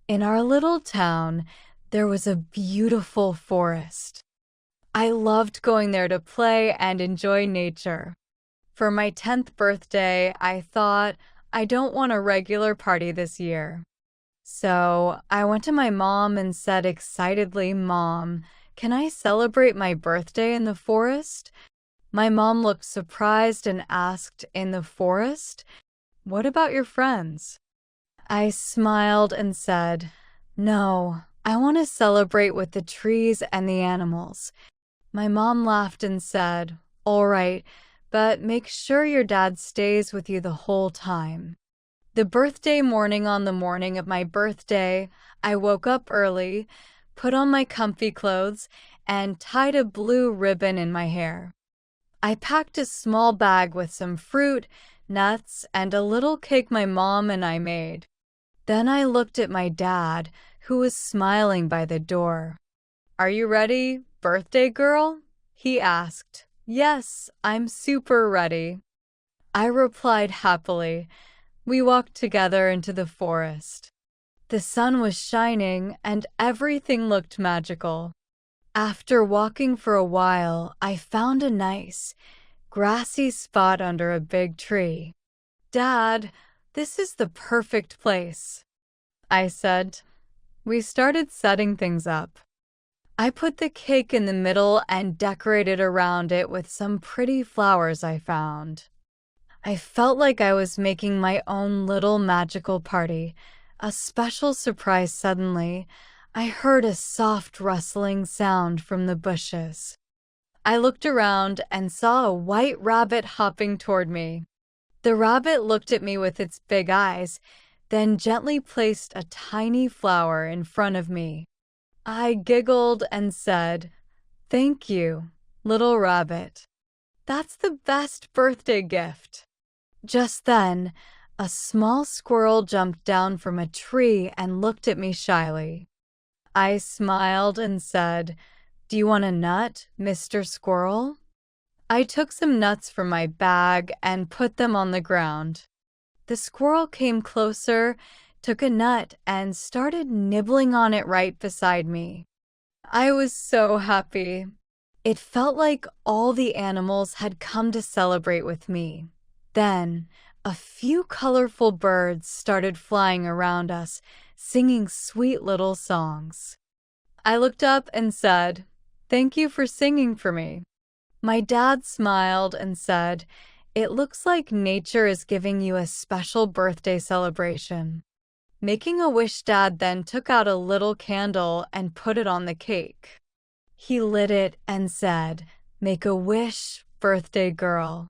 In our little town, there was a beautiful forest. I loved going there to play and enjoy nature. For my 10th birthday, I thought, I don't want a regular party this year. So I went to my mom and said excitedly, "Mom, can I celebrate my birthday in the forest?" My mom looked surprised and asked, "In the forest? What about your friends?" I smiled and said, "No, I want to celebrate with the trees and the animals." My mom laughed and said, "All right, but make sure your dad stays with you the whole time." The birthday morning on the morning of my birthday, I woke up early, put on my comfy clothes, and tied a blue ribbon in my hair. I packed a small bag with some fruit, nuts, and a little cake my mom and I made. Then I looked at my dad, who was smiling by the door. "Are you ready, birthday girl?" he asked. "Yes, I'm super ready," I replied happily. We walked together into the forest. The sun was shining and everything looked magical. After walking for a while, I found a nice, grassy spot under a big tree. "Dad, this is the perfect place," I said. We started setting things up. I put the cake in the middle and decorated around it with some pretty flowers I found. I felt like I was making my own little magical party. A special surprise suddenly. I heard a soft rustling sound from the bushes. I looked around and saw a white rabbit hopping toward me. The rabbit looked at me with its big eyes, then gently placed a tiny flower in front of me. I giggled and said, "Thank you, little rabbit. That's the best birthday gift." Just then, a small squirrel jumped down from a tree and looked at me shyly. I smiled and said, "Do you want a nut, Mr. Squirrel?" I took some nuts from my bag and put them on the ground. The squirrel came closer, took a nut, and started nibbling on it right beside me. I was so happy. It felt like all the animals had come to celebrate with me. Then, a few colorful birds started flying around us, singing sweet little songs. I looked up and said, "Thank you for singing for me." My dad smiled and said, "It looks like nature is giving you a special birthday celebration." Making a wish, Dad then took out a little candle and put it on the cake. He lit it and said, "Make a wish, birthday girl."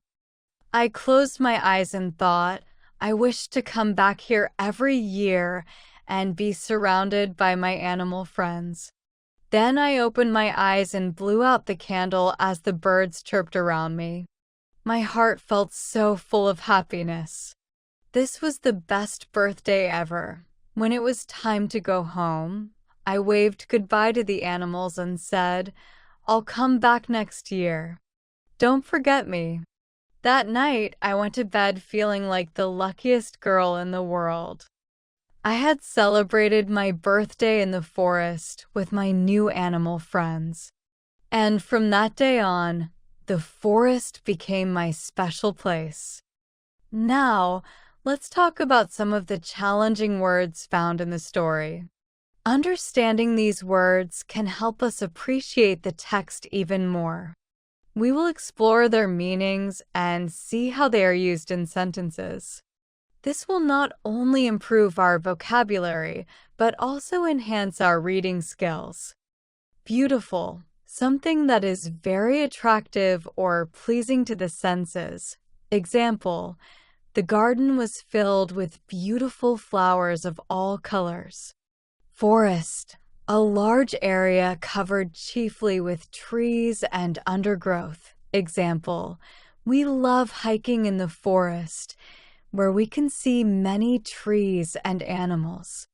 I closed my eyes and thought, I wish to come back here every year and be surrounded by my animal friends. Then I opened my eyes and blew out the candle as the birds chirped around me. My heart felt so full of happiness. This was the best birthday ever. When it was time to go home, I waved goodbye to the animals and said, "I'll come back next year. Don't forget me." That night, I went to bed feeling like the luckiest girl in the world. I had celebrated my birthday in the forest with my new animal friends. And from that day on, the forest became my special place. Now, let's talk about some of the challenging words found in the story. Understanding these words can help us appreciate the text even more. We will explore their meanings and see how they are used in sentences. This will not only improve our vocabulary, but also enhance our reading skills. Beautiful, something that is very attractive or pleasing to the senses. Example, the garden was filled with beautiful flowers of all colors. Forest, a large area covered chiefly with trees and undergrowth. Example, we love hiking in the forest, where we can see many trees and animals.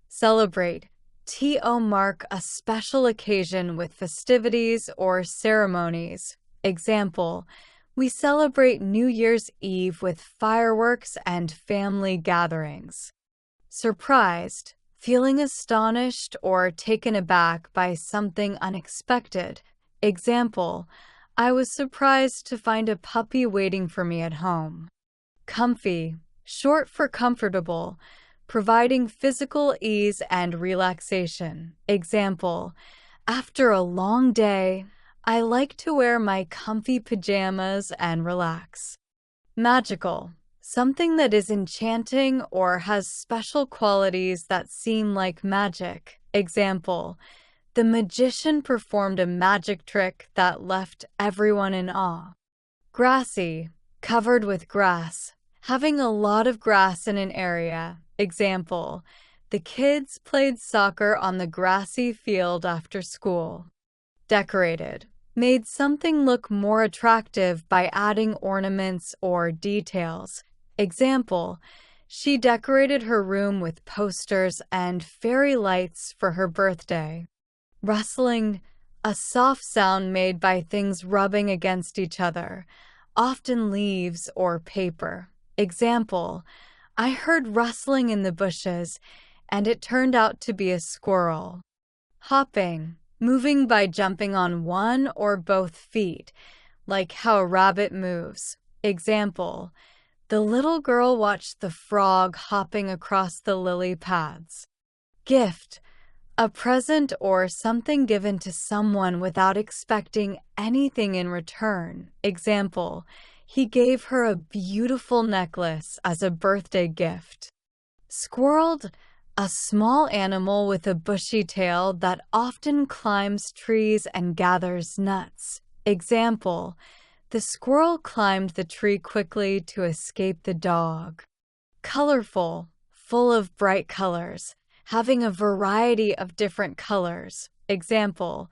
Celebrate, to mark a special occasion with festivities or ceremonies. Example, we celebrate New Year's Eve with fireworks and family gatherings. Surprised, feeling astonished or taken aback by something unexpected. Example, I was surprised to find a puppy waiting for me at home. Comfy, short for comfortable, providing physical ease and relaxation. Example, after a long day, I like to wear my comfy pajamas and relax. Magical, something that is enchanting or has special qualities that seem like magic. Example, the magician performed a magic trick that left everyone in awe. Grassy, covered with grass, having a lot of grass in an area. Example, the kids played soccer on the grassy field after school. Decorated, made something look more attractive by adding ornaments or details. Example, she decorated her room with posters and fairy lights for her birthday. Rustling, a soft sound made by things rubbing against each other, often leaves or paper. Example, I heard rustling in the bushes, and it turned out to be a squirrel. Hopping, moving by jumping on one or both feet, like how a rabbit moves. Example, the little girl watched the frog hopping across the lily pads. Gift, a present or something given to someone without expecting anything in return. Example, he gave her a beautiful necklace as a birthday gift. Squirreled, a small animal with a bushy tail that often climbs trees and gathers nuts. Example, the squirrel climbed the tree quickly to escape the dog. Colorful, full of bright colors, having a variety of different colors. Example,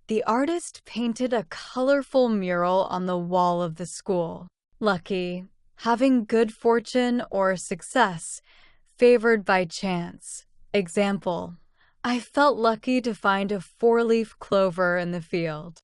the artist painted a colorful mural on the wall of the school. Lucky, having good fortune or success, favored by chance. Example, I felt lucky to find a 4-leaf clover in the field.